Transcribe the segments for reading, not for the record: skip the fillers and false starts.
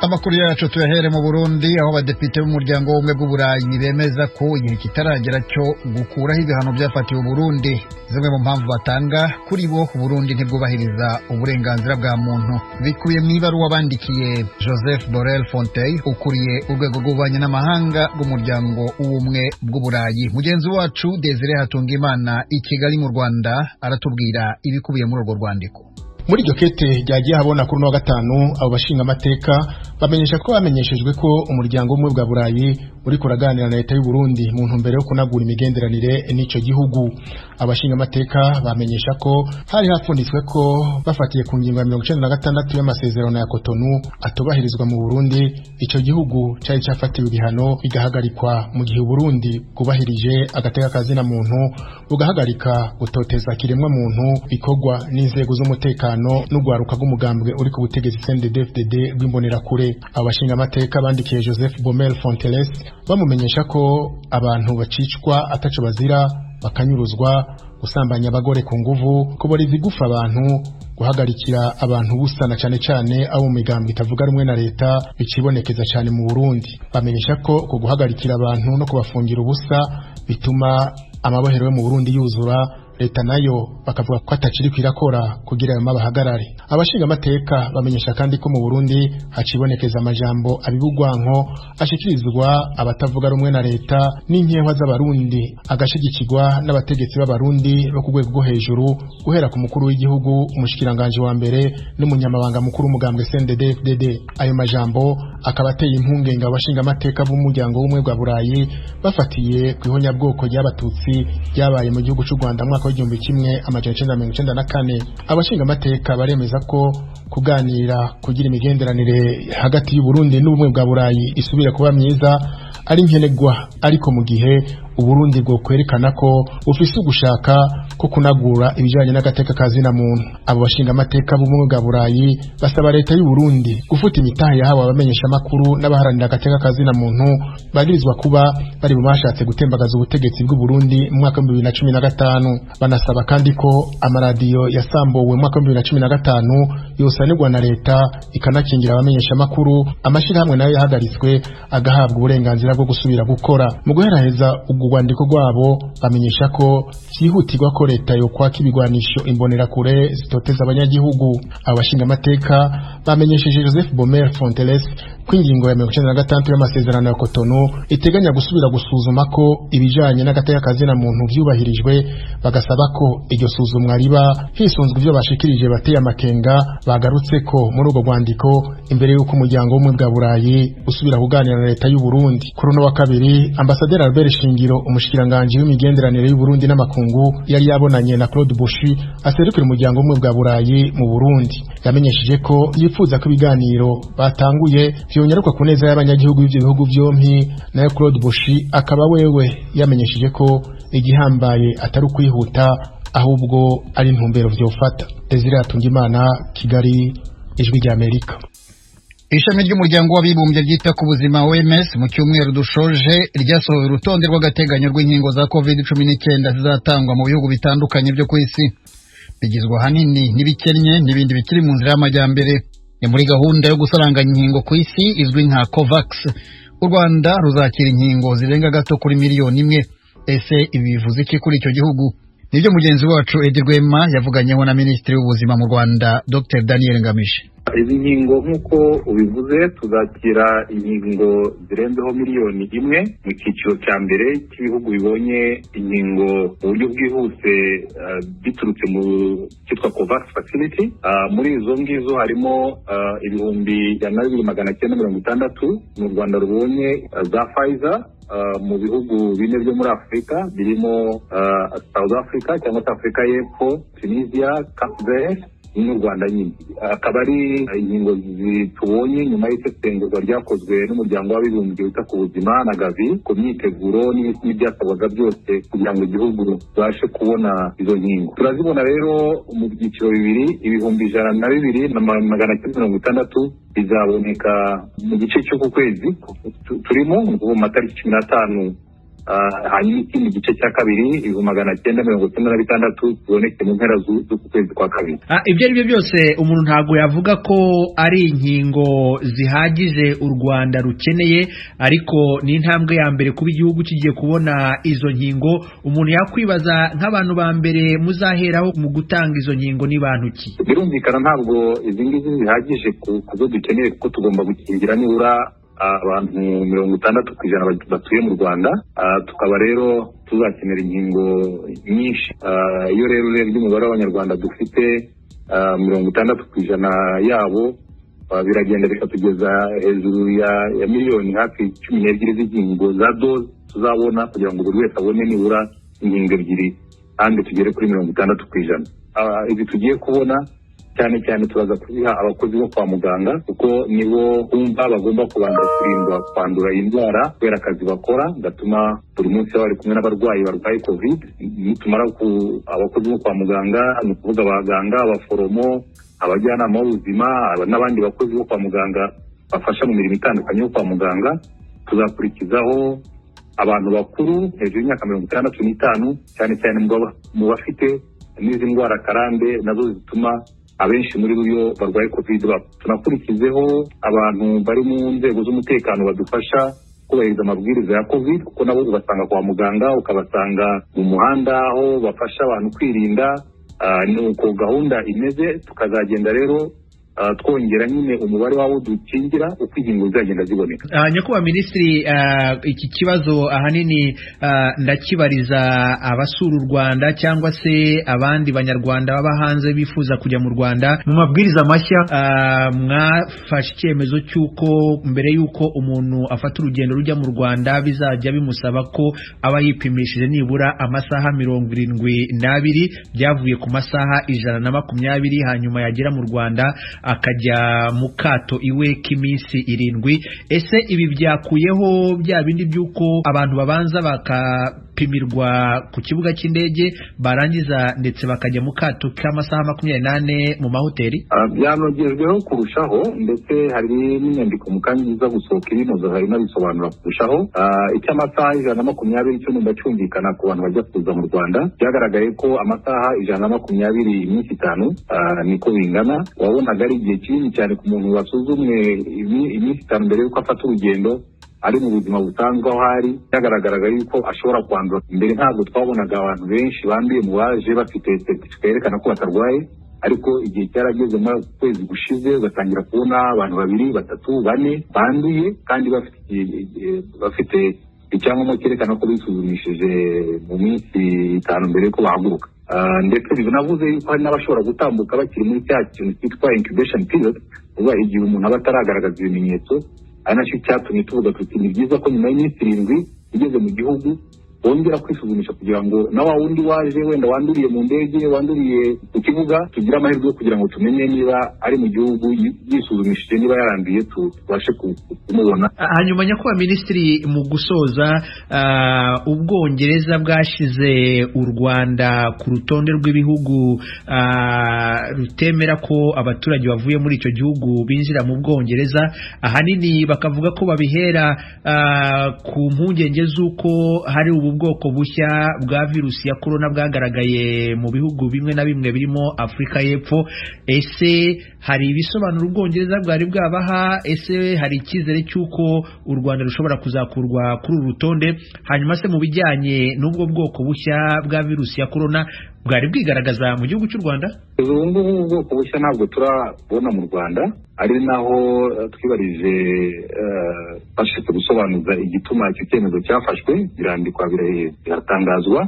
Amakuru yacu tuyahere mu Burundi aho abadepite b'umuryango w'ubumwe bw'Uburayi bemeza ko igihe kitaragera cyo gukuraho ibihano byafatiwe Burundi. Zimwe mu mpamvu batanga kuri bo Burundi ntibwubahiriza uburenganzira bwa muntu bikubiye mu ibaruwa bandikiye Joseph Borrell Fontaine ukuriye urwego rw'ububanyi n'amahanga bw'umuryango w'ubumwe bw'Uburayi. Mugenzi wacu Desire Hatungimana i Kigali mu Rwanda aratubwira ibikubiye muri urwo rwandiko. Muri iryo kete ryagiye habona kuri wa gatanu abo bashinga amateka bamenyesha ko bamenyeshejwe ko umuryango w'ubumwe bwa Burayi uri kuraganira na leta y'u Burundi mu ntumbero yo kunagura imigenderanire n'ico gihugu. Abashinga amateka bamenyesha ko hari hapfunditswe ko bafatiye ku ngingo ya 96 y'amasezerano ya Cotonou atobahirizwa mu Burundi, ico gihugu cyari cyafatiwe ibihano bigahagarikwa mu gihe Burundi kubahirije agateka kazina muntu bugahagarika gutoteza kiremwa muntu bikorwa n'inzego z'umutekano n'ugwaruka rw'umugambwe uri ku butegetsi CNDD-FDD rw'imbonerakure. Abashinga amateka bandikiye Joseph Borrell Fontaine bamumenyesha ko abantu bacicwa ataco bazira, bakanyuruzwa, gusambanya abagore ku nguvu, kuboriza igufa abantu, guhagarikira abantu busana cyane abo mu migambwe itavuga rumwe na leta bicibonekeza cyane mu Burundi. Bamenyesha ko kuguhagarikira abantu no kubafungira ubusa bituma amabohero yo mu Burundi yuzura, leta nayo bakavuga ko ataciri kwirakora kugira ayo mabahagarare. Abashinga amateka bamenyesha kandi ko mu Burundi hacibonekeza amajambo abibugwanko ashikirizwa abatavuga rumwe na leta n'inkehwa z'abarundi agashigikirwa n'abategetsi b'abarundi bo ku rwego rwo hejuru guhera ku mukuru w'igihugu, umushikiranganje wa mbere n'umunyamabanga mukuru w'umugambwe CNDD-FDD. Ayo majambo akaba ateye impungenge abashinga amateka b'umuryango w'ubumwe bwa Burayi bafatiye ku ihonyabwoko ry'abatutsi ryabaye mu gihugu cy'u Rwanda mwaka w'igihumbi kimwe amajana 1994. Abashinga amateka baremeza ko kuganira kugira imigenderanire hagati y'u Burundi n'ubumwe bwa Burayi isubire kuba myiza ari nkenegwa, ariko mu gihe Uburundi bwo kwerekana ko ufise ugushaka ko kunagura ibijanye n'agateka kazina muntu. Abo bashinga amateka b'ubumwe bwa Burayi basaba leta y'u Burundi gufuta imitahe yahawe abamenyesha makuru n'abaharanira agateka kazina muntu bagirizwa kuba bari mu bashatse gutembagaza ubutegetsi bw'u Burundi mu mwaka wa 2015. Banasaba kandi ko amaradiyo yasambuwe mu mwaka wa 2015 yosanirwa na leta ikanakingira abamenyesha makuru, amashirahamwe nayo yahagaritswe agahabwa uburenganzira bwo gusubira gukora. Mu guheraheza urwandiko rwabo bamenyesha ko cyihutirwa ko leta yo kwaka ibigwanisho imbonerakure zitoteza abanyagihugu. Abashinga amateka bamenyesheje Joseph Borrell Fontaine ko ingingo ya 96 y'amasezerano ya Cotonou iteganya gusubira gusuzuma ko ibijanye n'agateka kazina muntu byubahirijwe, bagasaba ko iryo suzumwa riba hisunzwe ivyo bashikirije bateye amakenga bagarutse ko muri urwo rwandiko imbere y'uko umuryango w'ubumwe bwa Burayi usubira kuganira na leta y'u Burundi. Kuri uno wa kabiri Ambassadeur Albert Shingiro, umushikiranganje w'imigenderanire y'u Burundi n'amakungu, yari yabonanye na Claude Bushi aserukira umuryango w'ubumwe bwa Burayi mu Burundi. Yamenyesheje ko yifuza ko ibiganiro batanguye vyonyaruka ku neza y'abanyagihugu b'ivyo bihugu vyompi. Nayo Claude Bushi akaba wewe yamenyesheje ko igihambaye atari ukwihuta ahubwo ari intumbero vyofata. Desire Hatungimana, Kigali, Ijwi ry'Amerika. Ishami ry'umuryango w'abibumbye ryita ku buzima OMS mu cyumweru dushoje ryasohoye urutonde rw'agateganyo rw'inkingo za COVID-19 zizatangwa mu bihugu bitandukanye byo ku isi. Bigizwe ahanini n'ibikennye n'ibindi bikiri mu nzira y'amajyambere. Ni muri gahunda yo gusaranganya inkingo ku isi izwi nka COVAX. U Rwanda ruzakira inkingo zirenga gato kuri miliyoni 1. Ese ibi bivuze iki kuri icyo gihugu? Nibyo mugenzi wacu Edi Rwema yavuganyeho na Minisitiri w'Ubuzima mu Rwanda Dr Daniel Ngamije. Izi nkingo nk'uko ubivuze tuzakira inkingo zirenzeho miliyoni 1 mu cyiciro cya mbere cy'ibihugu bibonye inkingo mu buryo bwihuse biturutse mu cyitwa COVAX facility. Muri izo ngizo harimo ibihumbi 2,960 mu Rwanda rubonye za Pfizer mu bihugu bine byo muri Afrika birimo South Africa cyangwa Afrika y'Epfo, Tunisia, Cape Verde n'u Rwanda nyine. Akaba ari inkingo zitubonye nyuma y'isesengurwa ryakozwe n'umuryango w'abibumbye wita ku buzima na Gavi ku myiteguro n'ibyasabwaga byose kugira ngo igihugu babashe kubona izo nkingo. Turazibona rero mu byiciro bibiri, ibihumbi 102,960 bizaboneka mu gice cy'uku kwezi turimo mu matariki 15 hanyuma ikindi gice cya kabiri 996 kiboneke mu mpera z'ukwezi kwa kabiri. Ibyo ari byo byose umuntu ntabwo yavuga ko ari inkingo zihagije u Rwanda rukeneye, ariko ni intambwe ya mbere kuba igihugu kigiye kubona izo nkingo. Umuntu yakwibaza nk'abantu ba mbere muzaheraho mu gutanga izo nkingo ni bantu ki? Birumvikana ntabwo izi ngizi zihagije ku zo dukeneye, kuko tugomba gukingira nibura abantu 60% batuye mu Rwanda. Tukaba rero tuzakenera inkingo nyinshi. Iyo rero urebye umubare w'abanyarwanda dufite 60% yabo, biragenda bikatugeza hejuru ya miliyoni hafi 12 z'inkingo za doze tuzabona, kugira ngo buri wese abone nibura inkingo ebyiri kandi tugere kuri 60%. Ibi tugiye kubona cyane cyane turaza kuziha abakozi bo kwa muganga, kuko nibo bumva bagomba kubanza kurindwa kwandura indwara kubera akazi bakora gatuma buri munsi bari kumwe n'abarwayi barwaye covid. Nitumara abakozi bo kwa muganga, ni ukuvuga abaganga, abaforomo, abajyanama b'ubuzima n'abandi bakozi bo kwa muganga bafasha mu mirimo itandukanye yo kwa muganga, tuzakurikizaho abantu bakuru hejuru y'imyaka 65 cyane cyane mu bafite n'izi ndwara karande nazo zituma abenshi muri bo barwaye covid. Tunakurikizeho abantu bari mu nzego z'umutekano badufasha kubahiriza amabwiriza ya covid, kuko nabo ubasanga kwa muganga, ukabasanga mu muhanda aho bafasha abantu kwirinda. Nuko gahunda imeze, tukazagenda rero twongera nyine umubare w'abo dukingira uko inkingo zagenda ziboneka. Nyakubahwa Minisitiri, iki kibazo ahanini ndakibariza abasura u Rwanda cyangwa se abandi banyarwanda baba hanze bifuza kujya mu Rwanda. Mu mabwiriza mashya mwafashe icyemezo cy'uko mbere y'uko umuntu afata urugendo rujya mu Rwanda bizajya bimusaba ko aba yipimishije nibura amasaha 72, byavuye ku masaha 120, hanyuma yagera mu Rwanda akajya mu kato iwe k'iminsi 7. Ese ibi byakuyeho bya bindi by'uko abantu babanza bakapimirwa ku kibuga cy'indege, barangiza ndetse bakajya mu kato k'amasaha 28 mu mahoteli? Byanogejweho kurushaho, ndetse hari n'inyandiko mu kanya iza gusohoka ibinoza hari n'abisobanura kurushaho. Icy'amasaha 120 cyo ndacyumvikana ku bantu bajya kuza mu Rwanda. Byagaragaye ko amasaha 120 iminsi 5 niko bingana. Wabonaga ari igihe kinini cyane ku muntu wasuzumwe iminsi 5 mbere y'uko afata urugendo ari mu buzima busanzwe aho hari. Byagaragaraga yuko ashobora kwandura. Mbere ntabwo twabonaga abantu benshi banduye mu baje bafite certificate yerekana ko batarwaye, ariko igihe cyarageze mu kwezi gushize ugatangira kubona abantu 2, 3, 4 banduye kandi bafite icyangombwa cyerekana ko bisuzumishije mu minsi 5 mbere ko bahaguruka. Ndetse binavuze yuko hari n'abashobora gutambuka bakiri muri cya kintu cyitwa incubation period, uba igihe umuntu aba ataragaragaza ibimenyetso. Ari nacyo cyatumye tuvuga tuti ni byiza ko nyuma y'iminsi 7 ugeze mu gihugu bongera kwisuzumisha, kugira ngo na wa wundi waje wenda wanduriye mu ndege, wanduriye ku kibuga, tugira amahirwe yo kugira ngo tumenye niba ari mu gihugu yisuzumishije, niba yaranduye tubashe kumubona. Hanyuma nyakubahwa Minisitiri, mu gusoza, Ubwongereza bwashize u Rwanda ku rutonde rw'ibihugu rutemera ko abaturage bavuye muri icyo gihugu binjira mu Bwongereza. Ahanini bakavuga ko babihera ku mpungenge z'uko hari bwoko bushya bwa virusi ya corona bwagaragaye mu bihugu bimwe na bimwe birimo Afrika y'Epfo. Ese hari ibisobanuro Ubwongereza bwari bwabaha? Ese hari icyizere cy'uko u Rwanda rushobora kuzakurwa kuri uru rutonde? Hanyuma se mu bijyanye n'ubwo bwoko bushya bwa virusi ya corona bwari bwigaragaza mu gihugu cy'u Rwanda? Ubu ngubu ubwoko bushya ntabwo turabona mu Rwanda, ari naho twibarije bashaka gusobanuza igituma icyo cyemezo cyafashwe, birandikwa biratangazwa.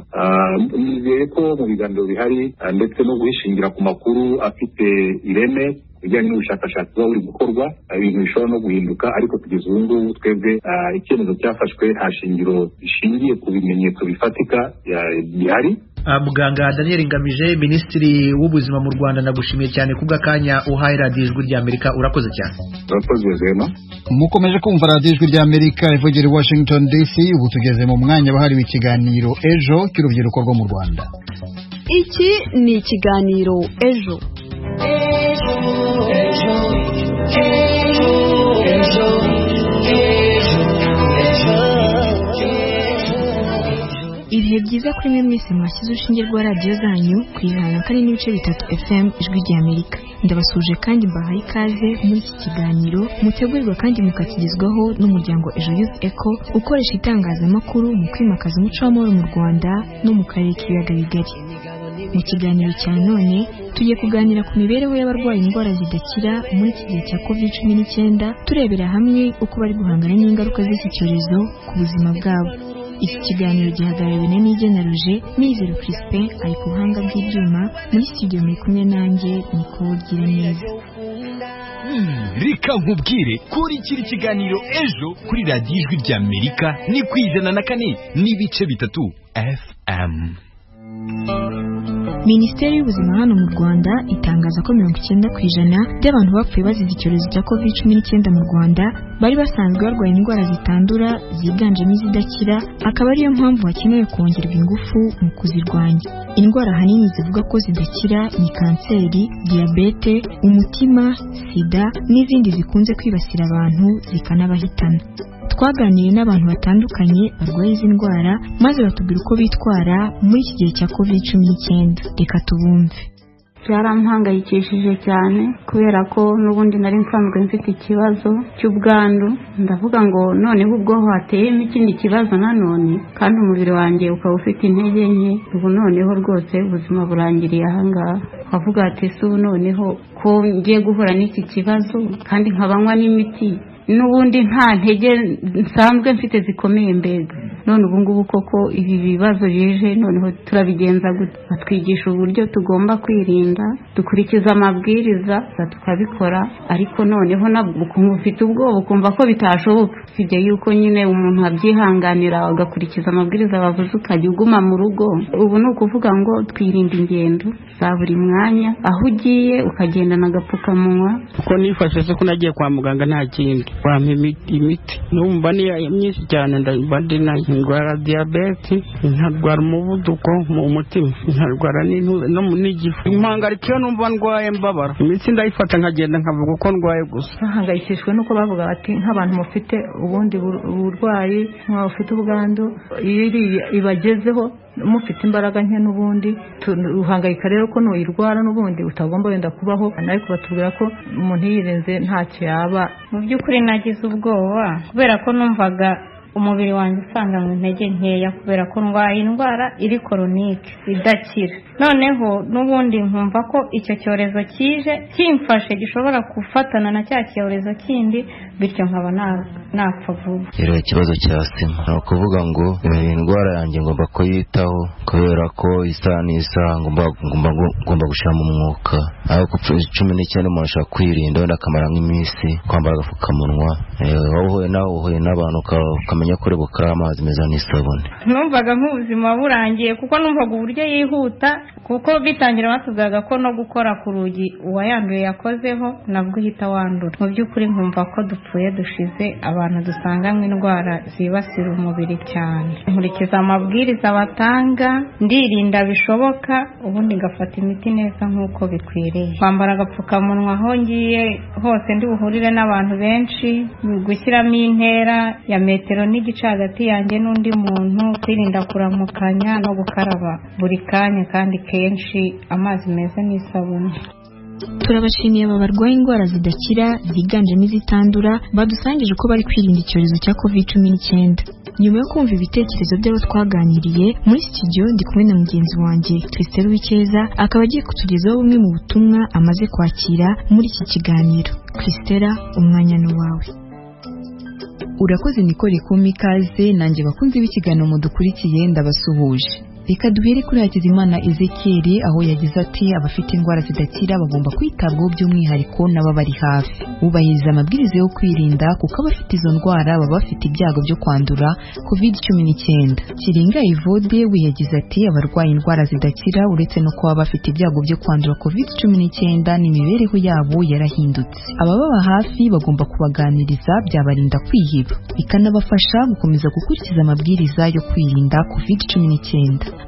Nizeye ko mu biganiro bihari ndetse no guhishingira ku makuru afite ireme bijyanye n'ubushakashatsi buba buri gukorwa, ibintu bishobora no guhinduka, ariko kugeza ubu ngubu twebwe icyemezo cyafashwe nta shingiro bishingiye ku bimenyetso bifatika bihari. Muganga Daniel Ngamije, Minisitiri w'Ubuzima mu Rwanda, nagushimiye cyane kubw'akanya uhaye Radio Ijwi ry'Amerika. Urakoze cyane. Urakoze Zema. Mukomeje kumva Radio Ijwi ry'Amerika ivugira i Washington DC. Ubu tugeze mu mwanya wahariwe ikiganiro ejo cy'urubyiruko rwo mu Rwanda. Iki ni ikiganiro ejo. byiza kuri mwe mwese mwashyize urushinge rwa radiyo zanyu ku ijana kane n'ibice bitatu FM ijwi ry'Amerika. Ndabasuje kandi mbahaye ikaze muri iki kiganiro mutegurirwa kandi mukakigezwaho n'umuryango Ejo Youth Echo ukoresha itangazamakuru mu kwimakaza umuco w'amahoro mu Rwanda no mu karere k'ibiyaga bigari. Mu kiganiro cya none tugiye kuganira ku mibereho y'abarwaye indwara zidakira muri iki gihe cya COVID-19 turebera hamwe uko bari guhangana n'ingaruka z'iki cyorezo ku buzima bwabo. Iki kiganiro gihagarariwe na Nigena Roger, Mizero Crispin ari ku buhanga bw'ibyuma, muri studio muri kumwe nanjye Nicole Giraneza. Reka nkubwire kuri kiri kiganiro Ejo kuri radiyo ijwi ry'Amerika ni ku 104.3 FM. Minisiteri y'Ubuzima hano mu Rwanda itangaza ko 90% by'abantu bapfuye bazize icyorezo cya COVID-19 mu Rwanda bari basanzwe barwaye indwara zitandura ziganjemo izidakira, akaba ariyo mpamvu hakenewe kongerwa ingufu mu kuzirwanya. Indwara hanini zivuga ko zidakira ni kanseri, diyabete, umutima, sida n'izindi zikunze kwibasira abantu zikanabahitana. Twaganiriye n'abantu batandukanye barwaye izi ndwara maze batubwira uko bitwara muri iki gihe cya COVID-19. Reka tubumve. Byarampangayikishije cyane kubera ko n'ubundi nari nsanzwe mfite ikibazo cy'ubwandu, ndavuga ngo noneho ubwo hateyemo ikindi kibazo nanone kandi umubiri wanjye ukaba ufite intege nke, ubu noneho rwose ubuzima burangiriye ahangaha. Avuga ati ubu noneho ko ngiye guhura n'iki kibazo kandi nkabanywa n'imiti n'ubundi nta ntege nsanzwe mfite zikomeye mbega, none ubu ngubu koko ibi bibazo bije noneho turabigenza gute? Batwigisha uburyo tugomba kwirinda, dukurikiza amabwiriza tukabikora, ariko noneho ukumva ufite ubwoba ukumva ko bitashoboka, sibyo yuko nyine umuntu abyihanganira agakurikiza amabwiriza bavuze ukajya uguma mu rugo. Ubu ni ukuvuga ngo twirinde ingendo za buri mwanya, aho ugiye ukagendana agapfukamunwa. Uko nifashe se ko nagiye kwa muganga nta kindi wampa imiti numva ni myinshi cyane, ndabadina indwara diyabete, nkarwara umuvuduko mu mutima, nkarwara n'igifu, impangayiko iyo numva ndwaye mbabara, imitsi ndayifata nkagenda nkavuga uko ndwaye gusa. Bahangayikishijwe nuko bavuga bati nk'abantu mufite ubundi burwayi, nk'abafite ubwandu, ibagezeho mufite imbaraga nke n'ubundi uhangayika rero ko nuyirwara n'ubundi utagomba wenda kubaho, ariko batubwira ko umuntu yirinze ntacyo yaba. Mu by'ukuri nagize ubwoba kubera ko numvaga umubiri wanjye usanganywe intege nkeya kubera ko ndwaye indwara iri koronike idakira, noneho n'ubundi nkumva ko icyo cyorezo kije kimfashe gishobora gufatana na cya cyorezo kindi, bityo nkaba napfa vuba. Rero ikibazo cya sima ni ukuvuga ngo indwara yanjye ngomba kuyitaho kubera ko isaha n'isaha ngomba gushyira mu mwuka, ariko 19 umuntu ashaka kwirinda wenda akamara nk'iminsi kwambara agapfukamunwa, uhuye n'abantu ukamenya ko uri bukara amazi meza n'isabune. Numvaga nk'ubuzima burangiye kuko numvaga uburyo yihuta, kuko bitangira batubwaga ko no gukora ku rugi uwayanduye yakozeho nabwo uhita wandura. Mu by'ukuri nkumva ko dupfuye dushize abantu dusanganywe indwara zibasira umubiri cyane. Nkurikiza amabwiriza batanga, ndirinda bishoboka, ubundi ngafata imiti neza nk'uko bikwiriye, kwambara agapfukamunwa aho ngiye hose ndi buhurire n'abantu benshi, gushyiramo intera ya metero n'igice hagati yanjye n'undi muntu, kwirinda kuramukanya no gukaraba buri kanya kandi kenshi amazi meza n'isabune. Turabashimiye aba barwaye indwara zidakira ziganjemo izitandura badusangije uko bari kwirinda icyorezo cya COVID-19. Nyuma yo kumva ibitekerezo by'abo twaganiriye, muri studio ndi kumwe na mugenzi wanjye Christelle Wikeza, akaba agiye kutugezaho bumwe mu butumwa amaze kwakira muri iki kiganiro. Christelle, umwanya ni wawe. Urakoze Nicole kumpa ikaze, nanjye bakunze b'ikiganiro mudukurikiye ndabasuhuje. Reka duhere kuri Hakizimana Ezekiel aho yagize ati abafite indwara zidakira bagomba kwitabwaho by'umwihariko n'ababari hafi. Ubahiriza amabwiriza yo kwirinda kuko abafite izo ndwara baba bafite ibyago byo kwandura COVID-19. Kiringa Evode we yagize ati abarwaye indwara zidakira uretse no kuba bafite ibyago byo kwandura COVID-19 n'imibereho yabo yarahindutse. Abababa hafi bagomba kubaganiriza byabarinda kwiheba, bikanabafasha gukomeza gukurikiza amabwiriza yo kwirinda COVID-19.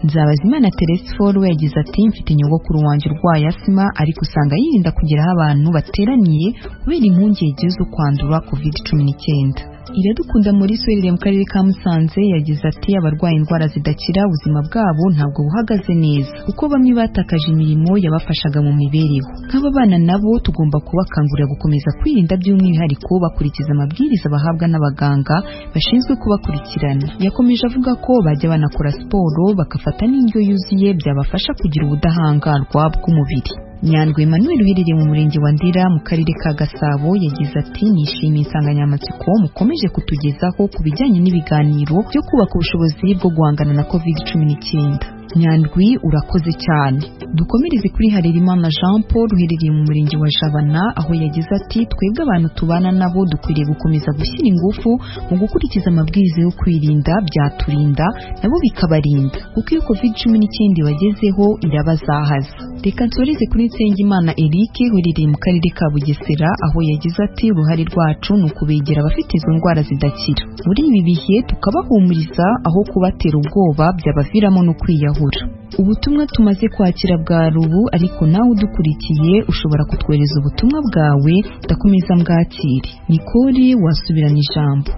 Nzabazimana Teresforo yagize ati mfite nyogokuru wanjye urwaye asima ariko usanga yirinda kugera aho abantu bateraniye kubera impungenge zo kwandura COVID-19. Iradukunda muri Swerere mu karere ka Musanze yagize ati abarwaye indwara zidakira ubuzima bwabo ntabwo buhagaze neza kuko bamwe batakaje imirimo yabafashaga mu mibereho. Nk'aba bana nabo tugomba kubakangurira gukomeza kwirinda by'umwihariko bakurikiza amabwiriza bahabwa n'abaganga bashinzwe kubakurikirana. Yakomeje avuga ko bajya banakora siporo bakafata n'indyo yuzuye byabafasha kugira ubudahangarwa bw'umubiri. Nyandwi Emmanuel uherereye mu murenge wa Ndera mu karere ka Gasabo yagize ati nishimiye insanganyamatsiko mukomeje kutugezaho ku bijyanye n'ibiganiro byo kubaka ubushobozi bwo guhangana na COVID-19. Nyandwi urakoze cyane. Dukomereze kuri Harerimana Jean Paul uherereye mu murenge wa Jabana aho yagize ati twebwe abantu tubana nabo dukwiriye gukomeza gushyira ingufu mu gukurikiza amabwiriza yo kwirinda byaturinda nabo bikabarinda kuko iyo COVID-19 bagezeho irabazahaza. Reka nsoreze kuri Nsengimana Eric uherereye mu karere ka Bugesera aho yagize ati uruhare rwacu ni ukubegera abafite izo ndwara zidakira muri ibi bihe tukabahumuriza aho kubatera ubwoba byabaviramo no kwiyahura. Ubutumwa tumaze kwakira bwa rubu ariko nawe udukurikiye ushobora kutwohereza ubutumwa bwawe udakomeza mbwakire. Nikori wasubirana ijambo.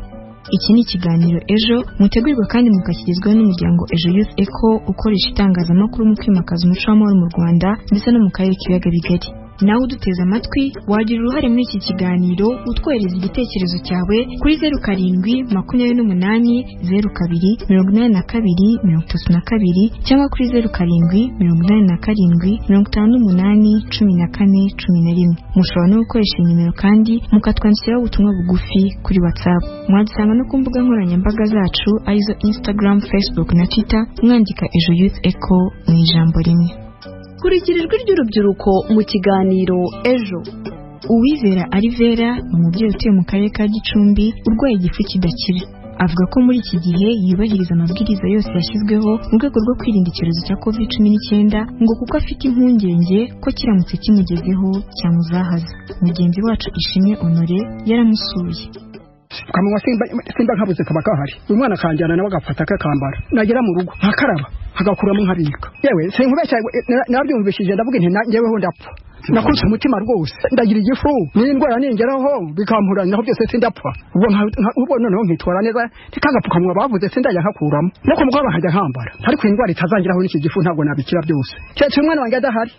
Iki ni ikiganiro Ejo mutegurirwa kandi mukakigezwaho n'umuryango Ejo Youth Echo ukoresha itangazamakuru mu kwimakaza umuco w'amahoro mu Rwanda ndetse no mu karere k'ibiyaga bigari. Nawe uduteze amatwi wagira uruhare muri iki kiganiro utwohereza igitekerezo cyawe kuri 0720208232 cyangwa kuri 0787581411. Mushobora no gukoresha nimero kandi mukatwandikiraho ubutumwa bugufi kuri WhatsApp. Mwadusanga no ku mbuga nkoranyambaga zacu arizo Instagram, Facebook na Twitter mwandika Ejo Youth Echo mu ijambo rimwe. Kurikira ijwi ry'urubyiruko mu kiganiro Ejo. Uwizera Alivera umubyeyi utuye mu karere ka Gicumbi urwaye igifu kidakira. Avuga ko muri iki gihe yubahiriza amabwiriza yose yashyizweho mu rwego rwo kwirinda icyorezo cya COVID-19 ngo kuko afite impungenge ko kiramutse kimugezeho cyamuzahaza. Mugenzi wacu Ishimwe Honore yaramusuye. Kamuwa simba nkabuze kaba kahari. Umwana kanjyana nawe agafata akambara. Nagera mu rugo nkakaraba agakuramo nkabika. Yewe sinkubeshya nabyumvishije ndavuga nti njyeweho ndapfa. Nakutse umutima rwose ndagira igifu n'indwara ningeraho bikampura naho byose sindapfa. Ubwo noneho nkitwara neza tikagapfukamwa bavuze sindajya nkakuramo. Nuko mugabo bahajya nkambara. Ariko indwara itazangiraho n'iki gifu ntabwo nabikira byose. Cyetse umwana wanjye adahari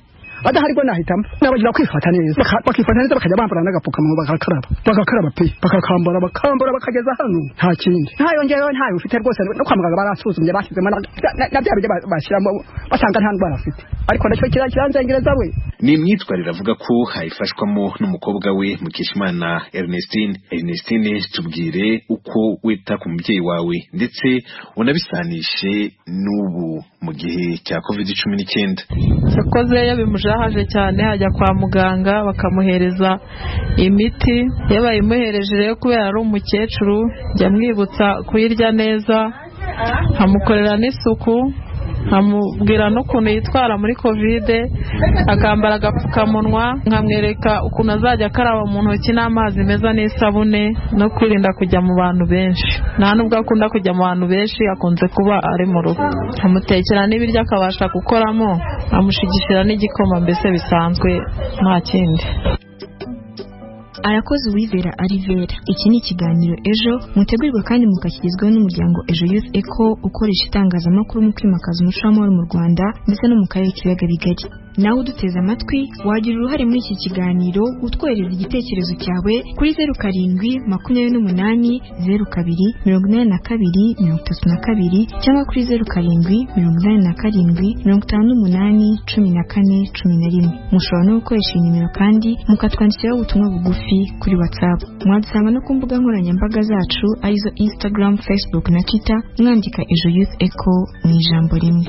ko nahitamo nabagira kwifata neza bakifata neza bakajya bambara n'agapfukamunwa bagakaraba pe bakambara bakageza hano nta kindi ntayo ngewe ntayo ufite rwose no kwa muganga barasuzumye bashyizemo na bya bije bashyiramo basanga nta ndwara afite ariko nacyo kiranzengereza we. Ni imyitwarire avuga ko hayifashwamo n'umukobwa we Mukeshimana Ernestine. Tubwire uko wita ku mubyeyi wawe ndetse unabisanishe n'ubu mu gihe cya COVID-19. Yakoze yabimujahaje cyane ajya kwa muganga bakamuhereza imiti yabayimuhereje rero kubera ari umukecuru njya mwibutsa kuyirya neza nkamukorera n'isuku nkamubwira n'ukuntu yitwara muri COVID akambara agapfukamunwa nkamwereka ukuntu azajya akaraba mu ntoki n'amazi meza n'isabune no kwirinda kujya mu bantu benshi. Nta nubwo akunda kujya mu bantu benshi akunze kuba ari mu rugo. Amutekera n'ibiryo akabasha gukoramo amushigishira n'igikoma mbese bisanzwe nta kindi. Arakoze Uwizera Alivera. Iki ni ikiganiro Ejo mutegurirwa kandi mukakigezwaho n'umuryango Ejo Youth Echo ukoresha itangazamakuru mu kwimakaza umuco w'amahoro mu Rwanda ndetse no mu karere k'ibiyaga bigari. Nawe uduteze amatwi wagira uruhare muri iki kiganiro utwohereza igitekerezo cyawe kuri 0728028232 cyangwa kuri 0787581411. Mushobora no gukoresha nimero kandi mukatwandikiraho ubutumwa bugufi kuri WhatsApp. Mwadusanga no ku mbuga nkoranyambaga zacu arizo Instagram, Facebook na Twitter mwandika Ejo Youth Echo mu ijambo rimwe.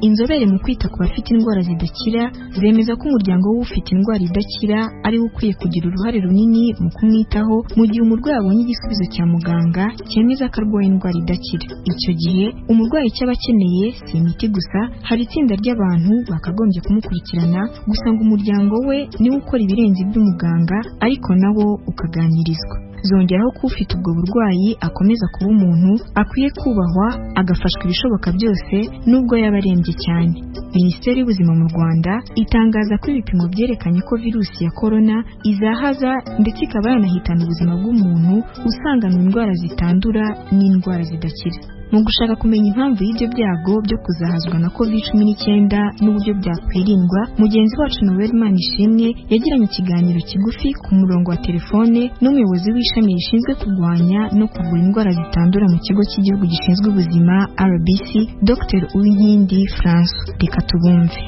Inzobere mu kwita ku bafite indwara zidakira zemeza ko umuryango w'ufite indwara idakira ari wo ukwiye kugira uruhare runini mu kumwitaho mu gihe umurwayi abonye igisubizo cya muganga cyemeza ko arwaye indwara idakira. Icyo gihe umurwayi icyo aba akeneye si imiti gusa, hari itsinda ry'abantu bakagombye kumukurikirana gusa ngo umuryango we niwe ukora ibirenze iby'umuganga ariko nawo ukaganirizwa. zongeraho ko ufite ubwo burwayi akomeza kuba umuntu akwiye kubahwa agafashwa ibishoboka byose nubwo yaba arembye cyane. Minisiteri y'Ubuzima mu Rwanda itangaza ko ibipimo byerekanye ko virusi ya corona izahaza ndetse ikaba yanahitana ubuzima bw'umuntu usanganwe indwara zitandura n'indwara zidakira. Mu gushaka kumenya impamvu y'ibyo byago byo kuzahazwa na COVID-19 n'uburyo byakwirindwa, mugenzi wacu Noel Manishimwe yagiranye ikiganiro kigufi ku murongo wa telefone n'umuyobozi w'ishami rishinzwe kurwanya no kuvura indwara zitandura mu kigo cy'igihugu gishinzwe ubuzima RBC, Dr Uwinkindi François. Reka tubumve.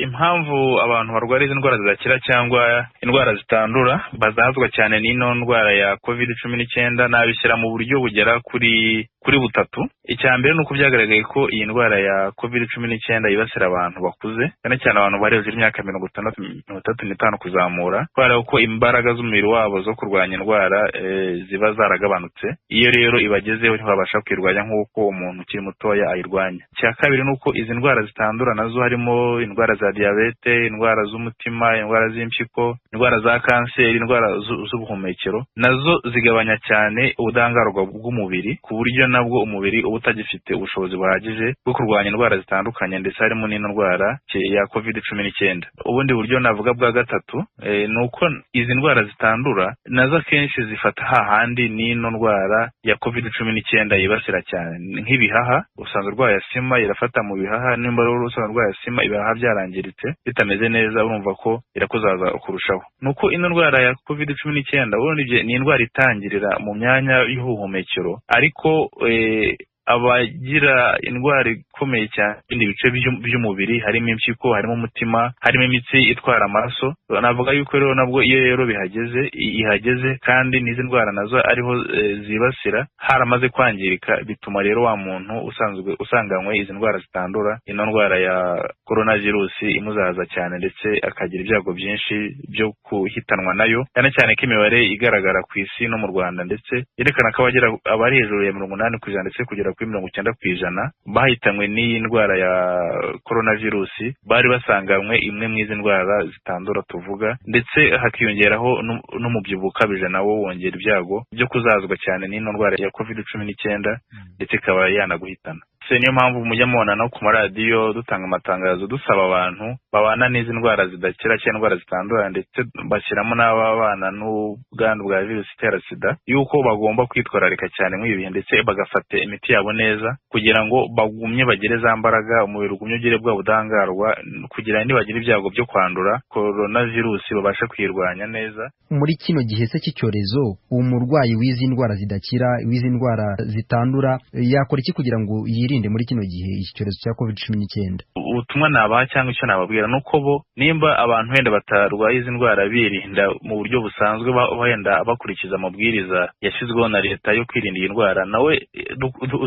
Impamvu abantu barwara izi ndwara zidakira cyangwa indwara zitandura bazahazwa cyane n'ino ndwara ya COVID-19 nabishyira mu buryo bugera kuri butatu. Icya mbere nuko byagaragaye ko iyi ndwara ya COVID-19 yibasira abantu bakuze, cyane cyane abantu bari hejuru y'imyaka 65 kuzamura, kubera ko imbaraga z'umubiri wabo zo kurwanya indwara ziba zaragabanutse. Iyo rero ibagezeho ntibabasha kwirwanya nk'uko umuntu ukiri mutoya ayirwanya. Icya kabiri nuko izi ndwara zitandura nazo harimo indwara za diabete, indwara z'umutima, indwara z'impyiko, indwara za kanseri, indwara z'ubuhumekero, nazo zigabanya cyane ubudahangarwa bw'umubiri ku buryo nabwo umubiri uba utagifite ubushobozi buhagije bwo kurwanya indwara zitandukanye, ndetse harimo n'ino ndwara ya COVID-19. Ubundi buryo navuga bwa gatatu nuko izi ndwara zitandura nazo akenshi zifata hahandi n'ino ndwara ya COVID-19 yibasira cyane, nk'ibihaha. Usanzwe urwaye asima irafata mu bihaha, nimba rero usanzwe urwaye asima ibihaha byarangiritse bitameze neza, urumva ko irakuzaza kurushaho. Nuko ino ndwara ya COVID-19 ubundi ni indwara itangirira mu myanya y'ubuhumekero, ariko abagira indwara ikomeye cyane ibindi bice by'umubiri, harimo impyiko, harimo umutima, harimo imitsi itwara amaraso. Navuga yuko rero nabwo iyo rero ihageze kandi n'izi ndwara nazo ariho zibasira haramaze kwangirika, bituma rero wa muntu usanzwe usanganywe izi ndwara zitandura, ino ndwara ya coronavirus imuzaza cyane, ndetse akagira ibyago byinshi byo kuhitanwa nayo, cyane cyane ko imibare igaragara ku isi no mu Rwanda ndetse yerekana ko abari hejuru ya 80% ndetse kugera kuri 90% bahitanywe n'iyi ndwara ya coronavirus bari basanganywe imwe mu izi ndwara zitandura tuvuga, ndetse hakiyongeraho n'umubyibuho ukabije nawo wongera ibyago byo kuzazwa cyane n'ino ndwara ya COVID-19 ndetse ikaba yanaguhitana. Niyo mpamvu mujya mubona no ku maradiyo dutanga amatangazo dusaba abantu babana n'izi ndwara zidakira cyangwa indwara zitandura, ndetse bashyiramo n'ababana n'ubwandu bwa virusi itera sida, yuko bagomba kwitwararika cyane muri ibi bihe, ndetse bagafata imiti yabo neza kugira ngo bagumye bagire za mbaraga, umubiri ugumye ugire bwa budahangarwa, kugira ngo nibagire ibyago byo kwandura coronavirus babashe kwirwanya neza. Muri kino gihe se cy'icyorezo, umurwayi w'izi ndwara zidakira, w'izi ndwara zitandura, yakora iki kugira ngo yirinde muri kino gihe icyorezo cya COVID-19? Ubutumwa nabaha cyangwa icyo nababwira nuko bo nimba abantu wenda batarwaye izi ndwara birinda mu buryo busanzwe, wenda bakurikiza amabwiriza yashyizweho na leta yo kwirinda iyi ndwara, nawe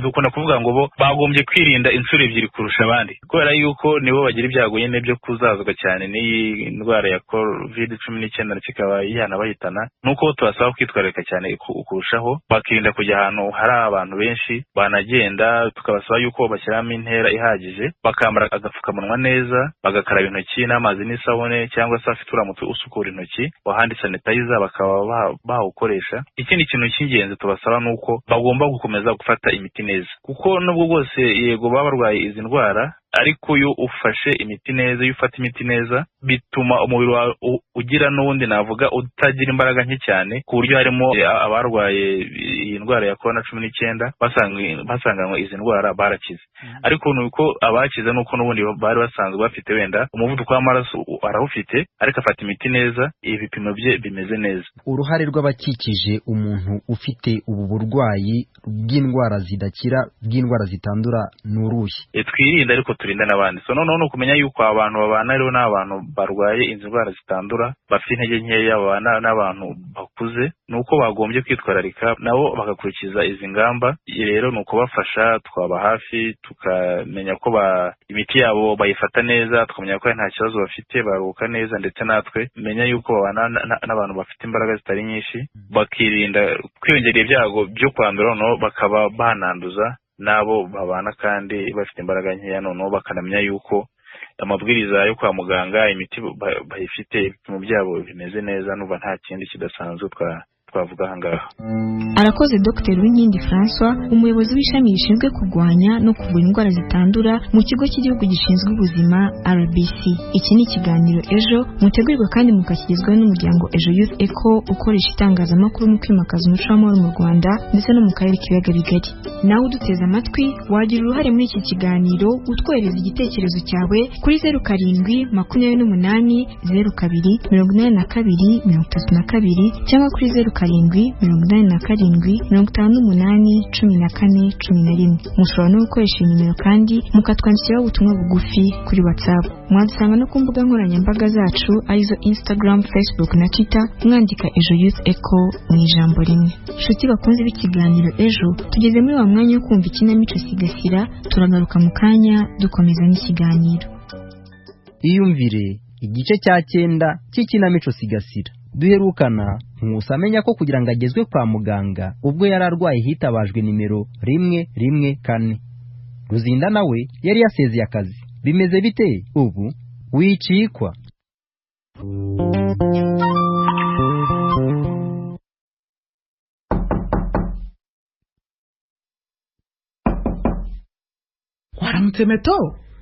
dukunda kuvuga ngo bo bagombye kwirinda inshuro ebyiri kurusha abandi, kubera yuko nibo bagira ibyago nyine byo kuzazwa cyane n'iyi ndwara ya COVID-19 ndetse ikaba yanabahitana. Nuko tubasaba kwitwararika cyane kurushaho, bakirinda kujya ahantu hari abantu benshi, banagenda tukabasaba yuko bashyiramo intera ihagije, bakambara agapfukamunwa neza, bagakaraba intoki n'amazi n'isabune, cyangwa se afite uramutse usukura intoki wahandi sanitizer bakaba bawukoresha. Ikindi kintu cy'ingenzi tubasaba nuko bagomba gukomeza gufata imiti neza, kuko nubwo bwose yego baba barwaye izi ndwara, ariko iyo ufashe imiti neza, iyo ufata imiti neza, bituma umubiri wawe ugira n'ubundi navuga utagira imbaraga nke cyane, ku buryo harimo abarwaye iyi ndwara ya COVID-19 basanganywe izi ndwara barakize. Ariko nuko abakize nuko n'ubundi bari basanzwe bafite wenda umuvuduko w'amaraso arawufite, ariko afata imiti neza, ibipimo bye bimeze neza. Uruhare rw'abakikije umuntu ufite ubu burwayi bw'indwara zidakira, bw'indwara zitandura n'urushye? Twirinda ariko turinda n'abandi. So noneho no kumenya yuko abantu babana rero n'abantu barwaye izi ndwara zitandura, bafite intege nkeya, babana n'abantu bakuze, nuko bagombye kwitwararika nabo bagakurikiza izi ngamba. Rero nuko bafasha, twaba hafi, tukamenya ko imiti yabo bayifata neza, tukamenya ko nta kibazo bafite, baruhuka neza, ndetse natwe menya yuko babana n'abantu bafite imbaraga zitari nyinshi, bakirinda kwiyongera ibyago byo kwandura, no bakaba bananduza nabo babana kandi bafite imbaraga nkeya. Noneho bakanamenya yuko amabwiriza yo kwa muganga, imiti bayifite, ibipimo byabo bimeze neza, nuba nta kindi kidasanzwe twavuga ahangaha. Arakoze Dr Uwinkindi François, umuyobozi w'ishami rishinzwe kurwanya no kuvura indwara zitandura mu kigo cy'igihugu gishinzwe ubuzima RBC. Iki ni ikiganiro ejo mutegurirwa kandi mukakigezwaho n'umuryango Ejo Youth Echo ukoresha itangazamakuru mu kwimakaza umuco w'amahoro mu Rwanda ndetse no mu karere k'ibiyaga bigari. Nawe uduteze amatwi wagira uruhare muri iki kiganiro utwohereza igitekerezo cyawe kuri 0728028232 cyangwa kuri 0787581411. Mushobora no gukoresha nimero kandi mukatwandikiraho ubutumwa bugufi kuri WhatsApp. Mwadusanga no ku mbuga nkoranyambaga zacu arizo Instagram, Facebook na Twitter mwandika Ejo Youth Echo mu ijambo rimwe. Nshuti bakunze b'ikiganiro ejo, tugeze muri wa mwanya wo kumva ikinamico Sigasira. Turagaruka mu kanya dukomeza n'ikiganiro. Iyumvire igice cya 9 cy'ikinamico Sigasira. Duherukana Nkusi amenya ko kugira ngo agezwe kwa muganga ubwo yari arwaye hitabajwe nimero 114. Ruzinda nawe yari yasezeye akazi. Bimeze bite ubu? Wicikwa. Waramutse Meto?